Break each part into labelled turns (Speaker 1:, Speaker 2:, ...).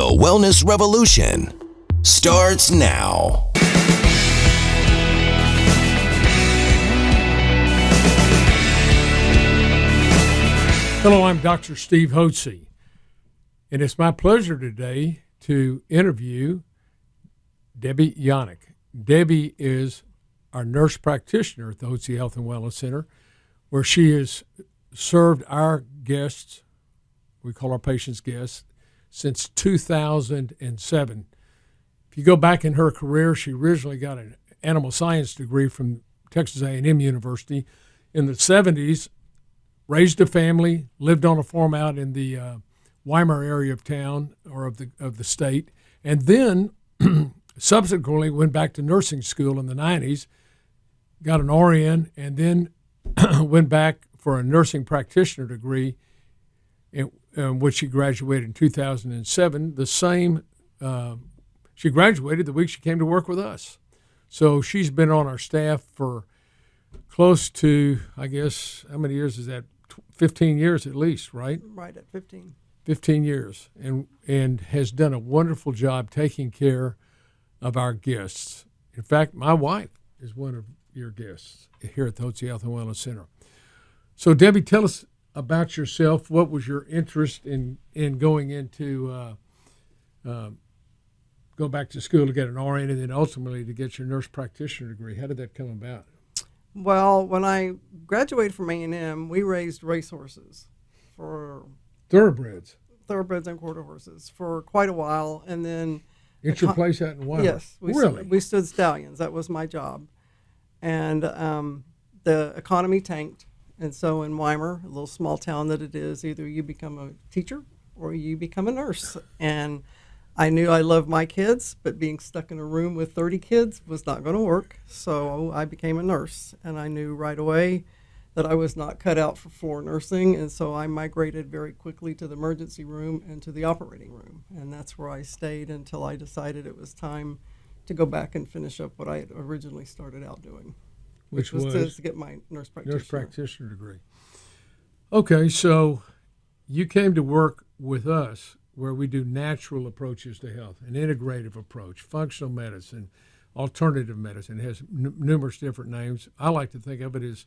Speaker 1: The wellness revolution starts now.
Speaker 2: Hello, I'm Dr. Steve Hotze, and it's my pleasure today to interview Debbie Janak. Debbie is our nurse practitioner at the Hotze Health and Wellness Center, where she has served our guests, we call our patients guests, since 2007. If you go back in her career, she originally got an animal science degree from Texas A&M University in the 70s, raised a family, lived on a farm out in the Weimar area of town or of the state, and then subsequently went back to nursing school in the 90s, got an RN, and then went back for a nursing practitioner degree, in which she graduated in 2007. She graduated the week she came to work with us. So she's been on our staff for close to, I guess, how many years is that? 15 years at least, right?
Speaker 3: Right at 15.
Speaker 2: 15 years, and has done a wonderful job taking care of our guests. In fact, my wife is one of your guests here at the Hotze Health and Wellness Center. So, Debbie, tell us about yourself. What was your interest in going into go back to school to get an RN and then ultimately to get your nurse practitioner degree? How did that come about?
Speaker 3: Well, when I graduated from A&M, we raised racehorses for
Speaker 2: Thoroughbreds
Speaker 3: and quarter horses for quite a while, and then
Speaker 2: at your place out in Weimar.
Speaker 3: Yes,
Speaker 2: really?
Speaker 3: We stood stallions. That was my job, and the economy tanked, and so in Weimar, a little small town that it is, either you become a teacher or you become a nurse, and I knew I loved my kids, but being stuck in a room with 30 kids was not going to work. So I became a nurse, and I knew right away that I was not cut out for floor nursing. And so I migrated very quickly to the emergency room and to the operating room. And that's where I stayed until I decided it was time to go back and finish up what I had originally started out doing, which was to get my nurse practitioner
Speaker 2: degree. Okay, so you came to work with us where we do natural approaches to health, an integrative approach, functional medicine, alternative medicine. It has numerous different names. I like to think of it as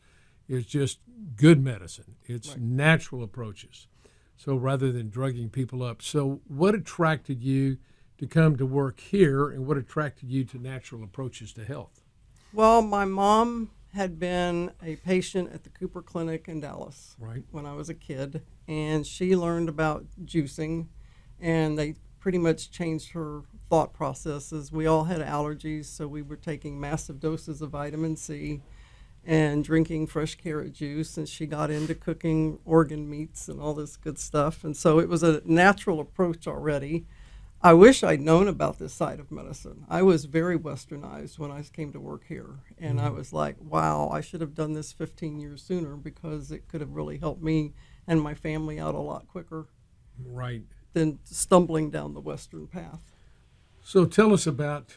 Speaker 2: just good medicine. It's right. Natural approaches. So rather than drugging people up. So what attracted you to come to work here, and what attracted you to natural approaches to health?
Speaker 3: Well, my mom had been a patient at the Cooper Clinic in Dallas when I was a kid, and she learned about juicing. And they pretty much changed her thought processes. We all had allergies, so we were taking massive doses of vitamin C and drinking fresh carrot juice. And she got into cooking organ meats and all this good stuff. And so it was a natural approach already. I wish I'd known about this side of medicine. I was very westernized when I came to work here. And I was like, wow, I should have done this 15 years sooner because it could have really helped me and my family out a lot quicker.
Speaker 2: Right.
Speaker 3: Than stumbling down the Western path.
Speaker 2: So tell us about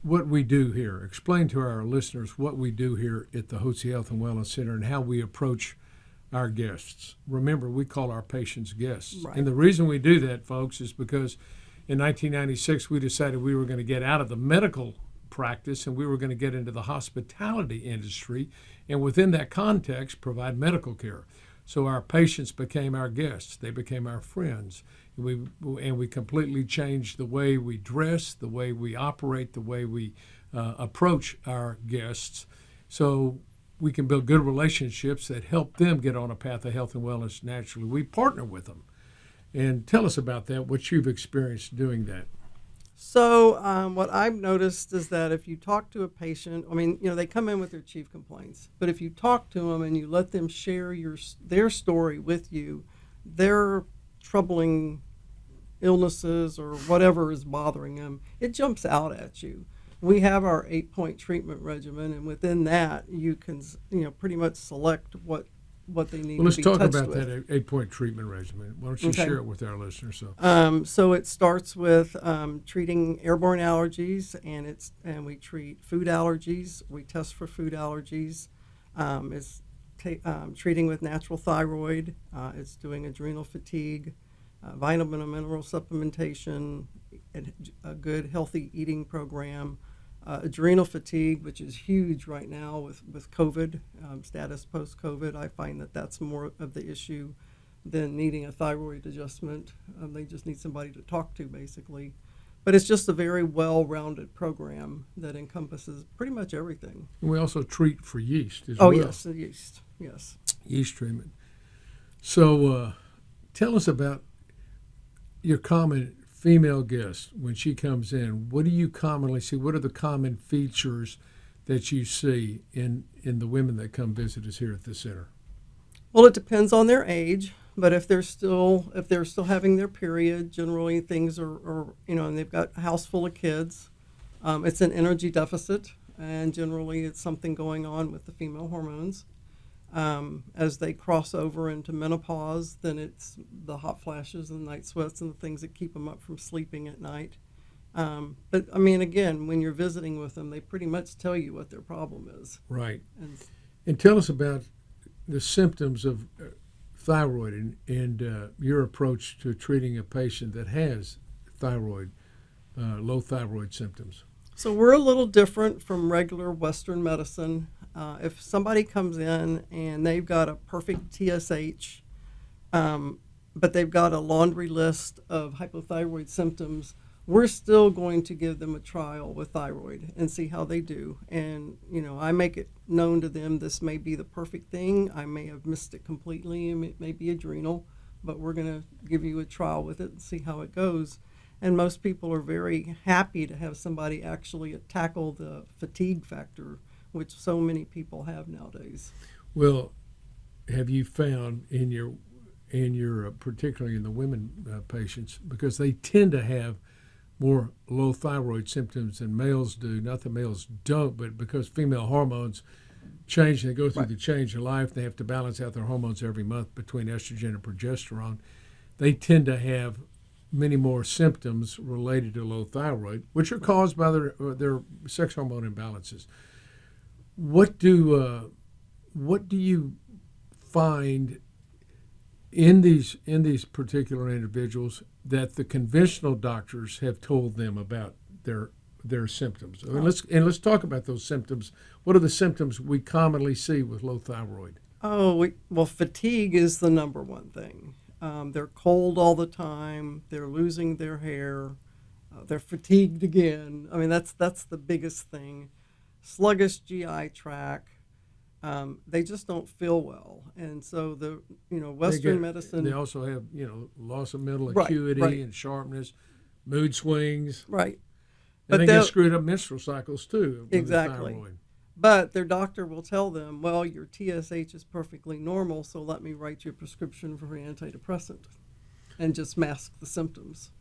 Speaker 2: what we do here. Explain to our listeners what we do here at the Hotze Health and Wellness Center and how we approach our guests. Remember, we call our patients guests.
Speaker 3: Right.
Speaker 2: And the reason we do that, folks, is because in 1996 we decided we were going to get out of the medical practice and we were going to get into the hospitality industry, and within that context provide medical care. So our patients became our guests. They became our friends. We completely changed the way we dress, the way we operate, the way we approach our guests, so we can build good relationships that help them get on a path of health and wellness naturally. We partner with them. And tell us about that, what you've experienced doing that.
Speaker 3: So what I've noticed is that if you talk to a patient, they come in with their chief complaints, but if you talk to them and you let them share their story with you, their troubling illnesses or whatever is bothering them, it jumps out at you. We have our 8-point treatment regimen, and within that, you can pretty much select what they need to be touched with.
Speaker 2: Well, let's talk about that 8-point treatment regimen. Why don't you share it with our listeners?
Speaker 3: So it starts with treating airborne allergies, and we treat food allergies. We test for food allergies. It's treating with natural thyroid. It's doing adrenal fatigue. vitamin and mineral supplementation, a good healthy eating program, adrenal fatigue, which is huge right now with COVID, status post-COVID. I find that that's more of the issue than needing a thyroid adjustment. They just need somebody to talk to, basically. But it's just a very well-rounded program that encompasses pretty much everything.
Speaker 2: And we also treat for yeast as well.
Speaker 3: Oh, yes, the yeast, yes.
Speaker 2: Yeast treatment. So tell us about your common female guest when she comes in. What do you commonly see? What are the common features that you see in the women that come visit us here at the center?
Speaker 3: Well, it depends on their age, but if they're still having their period, generally things are and they've got a house full of kids, it's an energy deficit, and generally it's something going on with the female hormones. As they cross over into menopause, then it's the hot flashes and night sweats and the things that keep them up from sleeping at night. But I mean, again, when you're visiting with them, they pretty much tell you what their problem is.
Speaker 2: Right. And tell us about the symptoms of thyroid and your approach to treating a patient that has low thyroid symptoms.
Speaker 3: So we're a little different from regular Western medicine. If somebody comes in and they've got a perfect TSH, but they've got a laundry list of hypothyroid symptoms, we're still going to give them a trial with thyroid and see how they do. And, I make it known to them this may be the perfect thing. I may have missed it completely, and it may be adrenal, but we're going to give you a trial with it and see how it goes. And most people are very happy to have somebody actually tackle the fatigue factor, which so many people have nowadays.
Speaker 2: Well, have you found in your particularly in the women patients, because they tend to have more low thyroid symptoms than males do, not that males don't, but because female hormones change, they go through the change in life, they have to balance out their hormones every month between estrogen and progesterone. They tend to have many more symptoms related to low thyroid, which are caused by their sex hormone imbalances. What do you find in these particular individuals that the conventional doctors have told them about their symptoms? I mean, let's talk about those symptoms. What are the symptoms we commonly see with low thyroid?
Speaker 3: Well, fatigue is the number one thing. They're cold all the time. They're losing their hair. They're fatigued again. I mean, that's the biggest thing. Sluggish GI tract. They just don't feel well, and so the Western medicine.
Speaker 2: They also have loss of mental acuity and sharpness, mood swings.
Speaker 3: Right,
Speaker 2: and they get screwed up menstrual cycles too.
Speaker 3: Exactly. But their doctor will tell them, well, your TSH is perfectly normal, so let me write you a prescription for an antidepressant, and just mask the symptoms.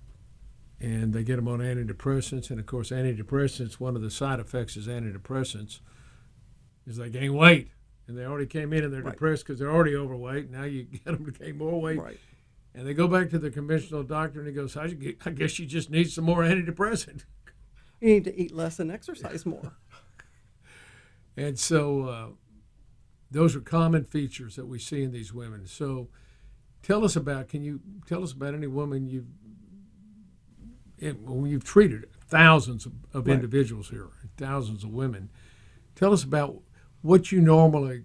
Speaker 2: And they get them on antidepressants, and of course, antidepressants. One of the side effects is antidepressants. Is they gain weight, and they already came in and they're depressed because they're already overweight. Now you get them to gain more weight, and they go back to the conventional doctor, and he goes, I guess you just need some more antidepressant.
Speaker 3: You need to eat less and exercise more.
Speaker 2: And so those are common features that we see in these women. So can you tell us about any woman you've treated thousands of individuals here, thousands of women. Tell us about what you normally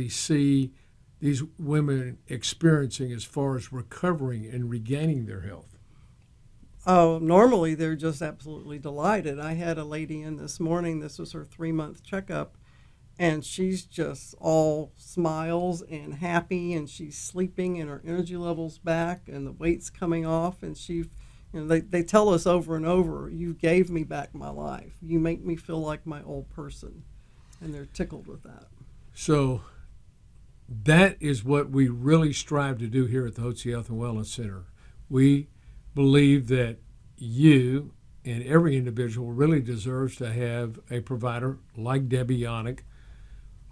Speaker 2: see these women experiencing as far as recovering and regaining their health.
Speaker 3: Oh, normally they're just absolutely delighted. I had a lady in this morning. This was her 3-month checkup, and she's just all smiles and happy, and she's sleeping, and her energy level's back, and the weight's coming off, and they tell us over and over, you gave me back my life. You make me feel like my old person. And they're tickled with that.
Speaker 2: So that is what we really strive to do here at the Hotze Health and Wellness Center. We believe that you and every individual really deserves to have a provider like Debbie Janak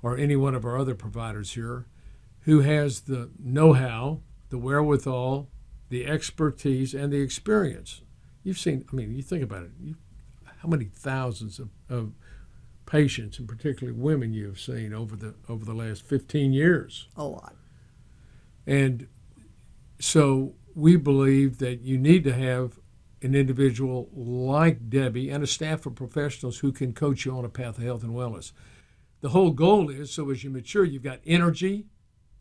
Speaker 2: or any one of our other providers here who has the know-how, the wherewithal, the expertise, and the experience. You've seen, you think about it, how many thousands of patients, and particularly women, you have seen over the last 15 years.
Speaker 3: A lot.
Speaker 2: And So we believe that you need to have an individual like Debbie and a staff of professionals who can coach you on a path of health and wellness. The whole goal is, so as you mature, you've got energy,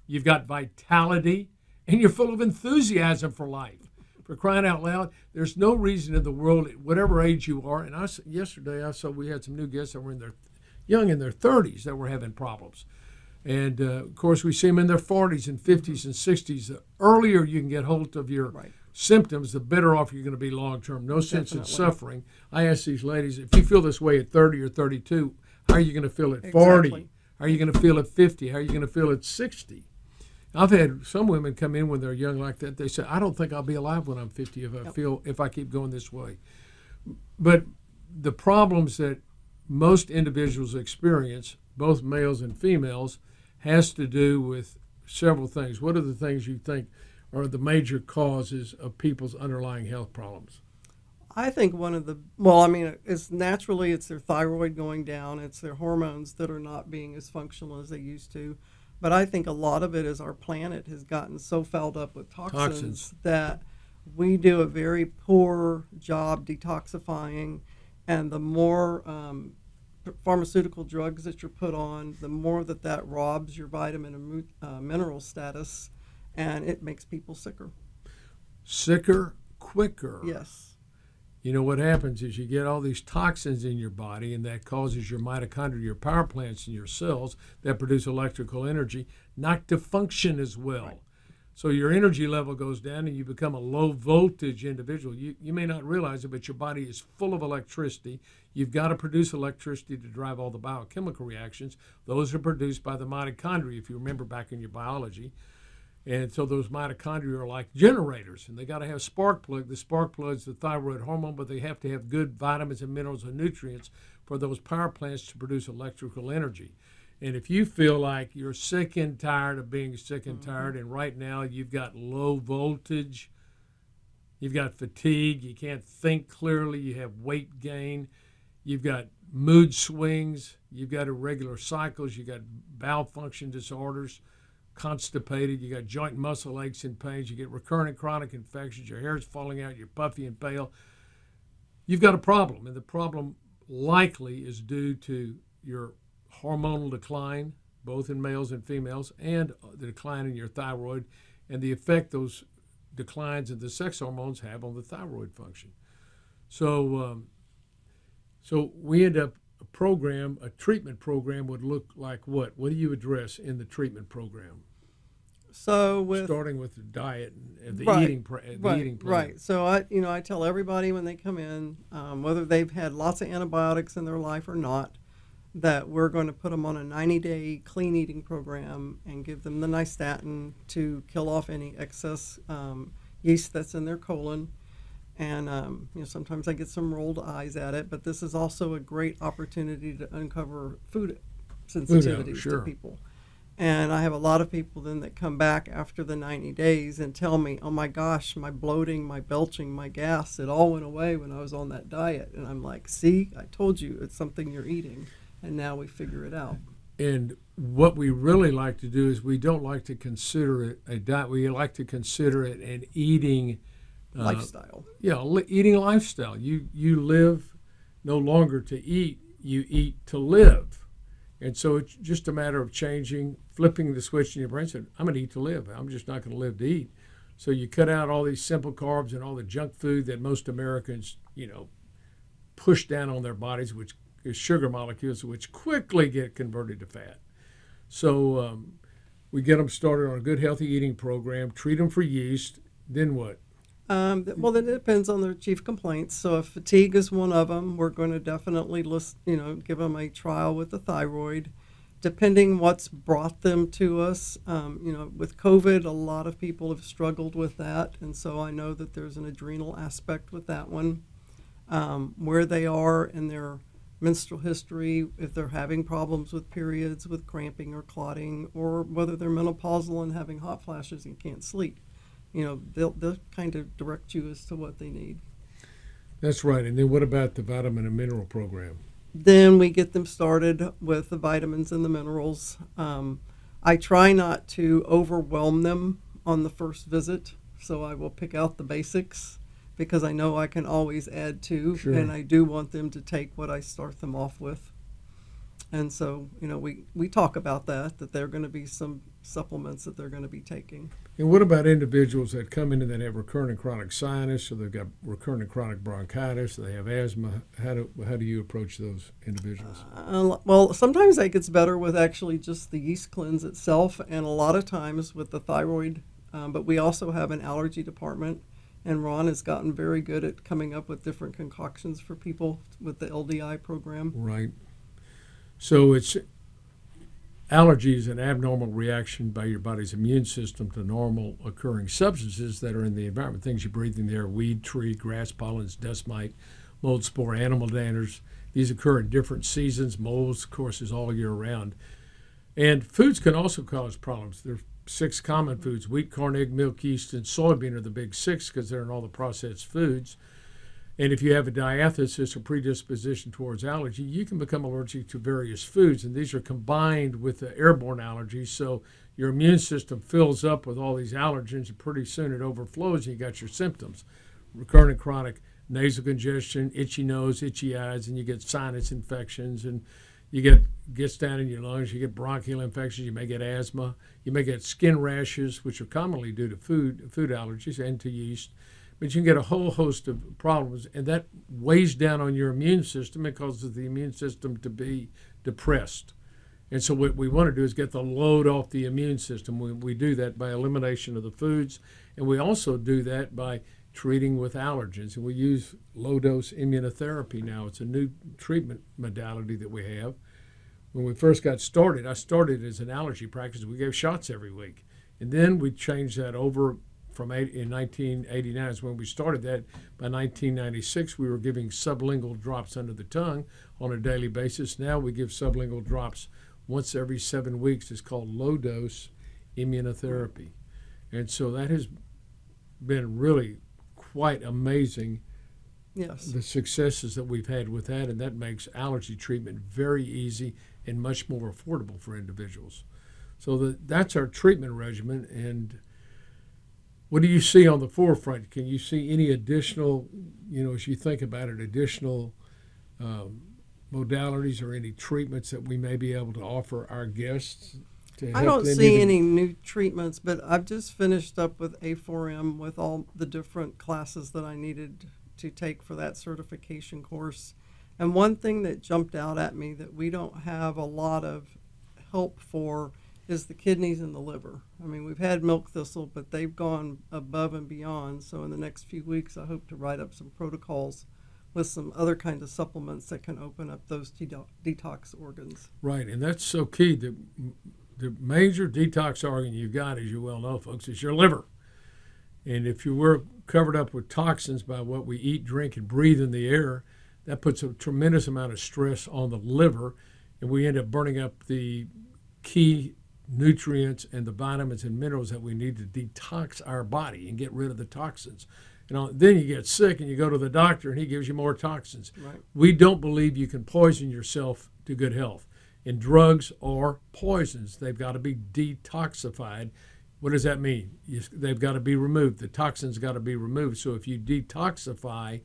Speaker 2: you've got vitality, and you're full of enthusiasm for life. For crying out loud, there's no reason in the world, at whatever age you are, and yesterday I saw we had some new guests that were young in their 30s that were having problems. And, of course, we see them in their 40s and 50s and 60s. The earlier you can get hold of your symptoms, the better off you're going to be long-term. No sense in suffering. I ask these ladies, if you feel this way at 30 or 32, how are you going to feel at 40?
Speaker 3: Exactly.
Speaker 2: How are you going to feel at 50? How are you going to feel at 60? I've had some women come in when they're young like that. They say, I don't think I'll be alive when I'm 50 if I keep going this way. But the problems that most individuals experience, both males and females, has to do with several things. What are the things you think are the major causes of people's underlying health problems?
Speaker 3: I think it's naturally it's their thyroid going down. It's their hormones that are not being as functional as they used to. But I think a lot of it is our planet has gotten so fouled up with toxins that we do a very poor job detoxifying, and the more pharmaceutical drugs that you're put on, the more that robs your vitamin and mineral status, and it makes people sicker.
Speaker 2: Sicker quicker.
Speaker 3: Yes.
Speaker 2: You know what happens is you get all these toxins in your body, and that causes your mitochondria, your power plants in your cells that produce electrical energy, not to function as well. Right. So your energy level goes down and you become a low voltage individual. You may not realize it, but your body is full of electricity. You've got to produce electricity to drive all the biochemical reactions. Those are produced by the mitochondria, if you remember back in your biology. And so those mitochondria are like generators, and they got to have spark plug. The spark plug's the thyroid hormone, but they have to have good vitamins and minerals and nutrients for those power plants to produce electrical energy. And if you feel like you're sick and tired of being sick and tired, and right now you've got low voltage, you've got fatigue, you can't think clearly, you have weight gain, you've got mood swings, you've got irregular cycles, you've got bowel function disorders, constipated, you got joint muscle aches and pains, you get recurrent chronic infections, your hair is falling out, you're puffy and pale, you've got a problem. And the problem likely is due to your hormonal decline, both in males and females, and the decline in your thyroid, and the effect those declines in the sex hormones have on the thyroid function. So we end up a treatment program would look like what? What do you address in the treatment program?
Speaker 3: So
Speaker 2: starting with the diet and the eating plan.
Speaker 3: Right. So I tell everybody when they come in, whether they've had lots of antibiotics in their life or not, that we're going to put them on a 90-day clean eating program and give them the nystatin to kill off any excess yeast that's in their colon. And sometimes I get some rolled eyes at it, but this is also a great opportunity to uncover food sensitivities to people. And I have a lot of people then that come back after the 90 days and tell me, oh my gosh, my bloating, my belching, my gas, it all went away when I was on that diet. And I'm like, see, I told you it's something you're eating. And now we figure it out.
Speaker 2: And what we really like to do is we don't like to consider it a diet. We like to consider it an eating
Speaker 3: lifestyle.
Speaker 2: Eating lifestyle. You live no longer to eat, you eat to live. And so it's just a matter of flipping the switch in your brain and saying, I'm going to eat to live. I'm just not going to live to eat. So you cut out all these simple carbs and all the junk food that most Americans, push down on their bodies, which is sugar molecules, which quickly get converted to fat. So we get them started on a good healthy eating program, treat them for yeast, then what?
Speaker 3: Then it depends on their chief complaints. So if fatigue is one of them, we're going to definitely give them a trial with the thyroid. Depending what's brought them to us, with COVID, a lot of people have struggled with that. And so I know that there's an adrenal aspect with that one. Where they are in their menstrual history, if they're having problems with periods, with cramping or clotting, or whether they're menopausal and having hot flashes and can't sleep. They'll kind of direct you as to what they need.
Speaker 2: That's right. And then what about the vitamin and mineral program?
Speaker 3: Then we get them started with the vitamins and the minerals. I try not to overwhelm them on the first visit. so I will pick out the basics because I know I can always add to,
Speaker 2: Sure.
Speaker 3: and I do want them to take what I start them off with. And so, we talk about that there are going to be some supplements that they're going to be taking.
Speaker 2: And what about individuals that come in and that have recurrent and chronic sinus, or they've got recurrent and chronic bronchitis, or they have asthma? How do you approach those individuals?
Speaker 3: Well, sometimes that gets better with actually just the yeast cleanse itself, and a lot of times with the thyroid. But we also have an allergy department, and Ron has gotten very good at coming up with different concoctions for people with the LDI program.
Speaker 2: Right. So it's allergy is an abnormal reaction by your body's immune system to normal occurring substances that are in the environment. Things you breathe in the air: weed, tree, grass, pollens, dust mite, mold spore, animal danders. These occur in different seasons. Molds, of course, is all year round. And foods can also cause problems. There are 6 common foods: wheat, corn, egg, milk, yeast, and soybean are the big 6 because they're in all the processed foods. And if you have a diathesis or predisposition towards allergy, you can become allergic to various foods. And these are combined with the airborne allergies. So your immune system fills up with all these allergens, and pretty soon it overflows and you got your symptoms: recurrent and chronic nasal congestion, itchy nose, itchy eyes, and you get sinus infections, and you gets down in your lungs, you get bronchial infections, you may get asthma, you may get skin rashes, which are commonly due to food allergies and to yeast. But you can get a whole host of problems, and that weighs down on your immune system and causes the immune system to be depressed. And so what we want to do is get the load off the immune system. We do that by elimination of the foods, and we also do that by treating with allergens. And we use low-dose immunotherapy now. It's a new treatment modality that we have. When we first got started, I started as an allergy practice. We gave shots every week. And then we changed that over in 1989 is when we started that. By 1996, we were giving sublingual drops under the tongue on a daily basis. Now we give sublingual drops once every 7 weeks. It's called low-dose immunotherapy. And so that has been really quite amazing.
Speaker 3: Yes.
Speaker 2: The successes that we've had with that, and that makes allergy treatment very easy and much more affordable for individuals. So that's our treatment regimen. And what do you see on the forefront? Can you see any additional, as you think about it, additional modalities or any treatments that we may be able to offer our guests to help?
Speaker 3: I don't see any new treatments, but I've just finished up with A4M with all the different classes that I needed to take for that certification course. And one thing that jumped out at me that we don't have a lot of help for is the kidneys and the liver. I mean, we've had milk thistle, but they've gone above and beyond. So in the next few weeks, I hope to write up some protocols with some other kinds of supplements that can open up those detox organs.
Speaker 2: Right, and that's so key. The major detox organ you've got, as you well know, folks, is your liver. And if you were covered up with toxins by what we eat, drink, and breathe in the air, that puts a tremendous amount of stress on the liver, and we end up burning up the key nutrients and the vitamins and minerals that we need to detox our body and get rid of the toxins. Then you get sick and you go to the doctor and he gives you more toxins.
Speaker 3: Right.
Speaker 2: We don't believe you can poison yourself to good health. And drugs are poisons. They've got to be detoxified. What does that mean? They've got to be removed. The toxins got to be removed. So if you detoxify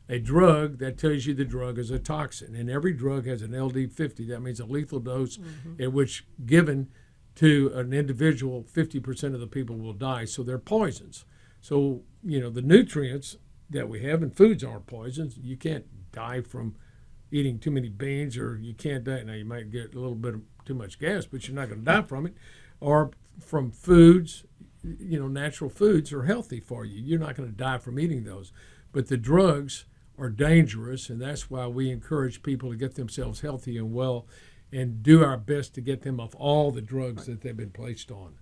Speaker 2: a drug, that tells you the drug is a toxin. And every drug has an LD50. That means a lethal dose at which, given to an individual, 50% of the people will die. So they're poisons. So, the nutrients that we have in foods aren't poisons. You can't die from eating too many beans, or you can't die. Now, you might get a little bit of too much gas, but you're not going to die from it. Or from foods, natural foods are healthy for you. You're not going to die from eating those. But the drugs are dangerous, and that's why we encourage people to get themselves healthy and well and do our best to get them off all the drugs that they've been placed on.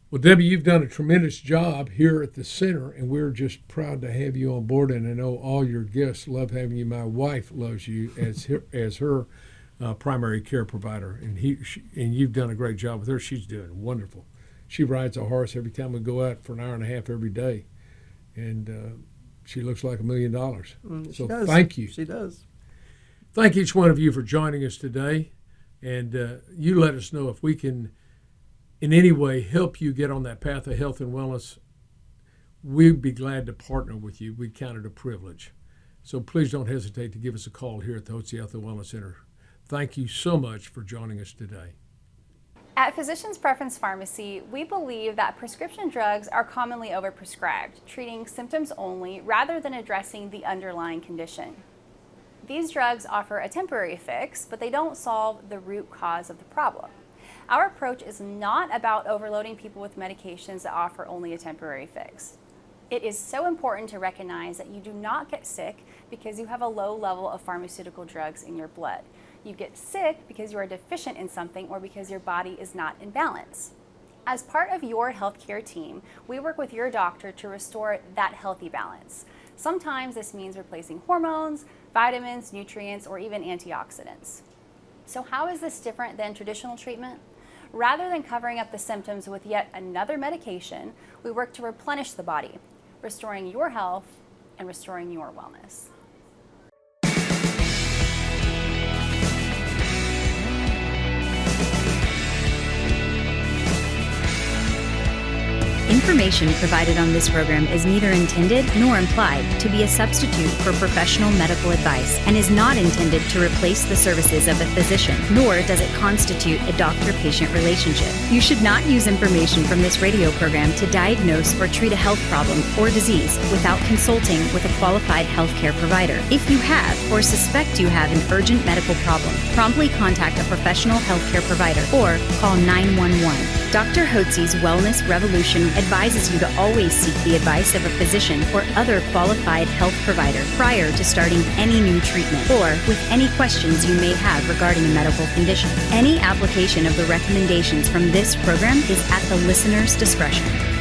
Speaker 2: Well, Debbie, you've done a tremendous job here at the center, and we're just proud to have you on board, and I know all your guests love having you. My wife loves you as her primary care provider, and you've done a great job with her. She's doing wonderful. She rides a horse every time we go out for an hour and a half every day, and she looks like $1 million. So thank you.
Speaker 3: She does.
Speaker 2: Thank each one of you for joining us today, and you let us know if we can in any way help you get on that path of health and wellness we'd be glad to partner with you. We count it a privilege. So please don't hesitate to give us a call here at the Hotze Health Wellness Center. Thank you so much for joining us today.
Speaker 4: At Physicians Preference Pharmacy, we believe that prescription drugs are commonly overprescribed, treating symptoms only rather than addressing the underlying condition. These drugs offer a temporary fix, but they don't solve the root cause of the problem. Our approach is not about overloading people with medications that offer only a temporary fix. It is so important to recognize that you do not get sick because you have a low level of pharmaceutical drugs in your blood. You get sick because you are deficient in something or because your body is not in balance. As part of your healthcare team, we work with your doctor to restore that healthy balance. Sometimes this means replacing hormones, vitamins, nutrients, or even antioxidants. So how is this different than traditional treatment? Rather than covering up the symptoms with yet another medication, we work to replenish the body, restoring your health and restoring your wellness.
Speaker 5: Information provided on this program is neither intended nor implied to be a substitute for professional medical advice and is not intended to replace the services of a physician, nor does it constitute a doctor-patient relationship. You should not use information from this radio program to diagnose or treat a health problem or disease without consulting with a qualified healthcare provider. If you have or suspect you have an urgent medical problem, promptly contact a professional healthcare provider or call 911. Dr. Hotze's Wellness Revolution advises you to always seek the advice of a physician or other qualified health provider prior to starting any new treatment or with any questions you may have regarding a medical condition. Any application of the recommendations from this program is at the listener's discretion.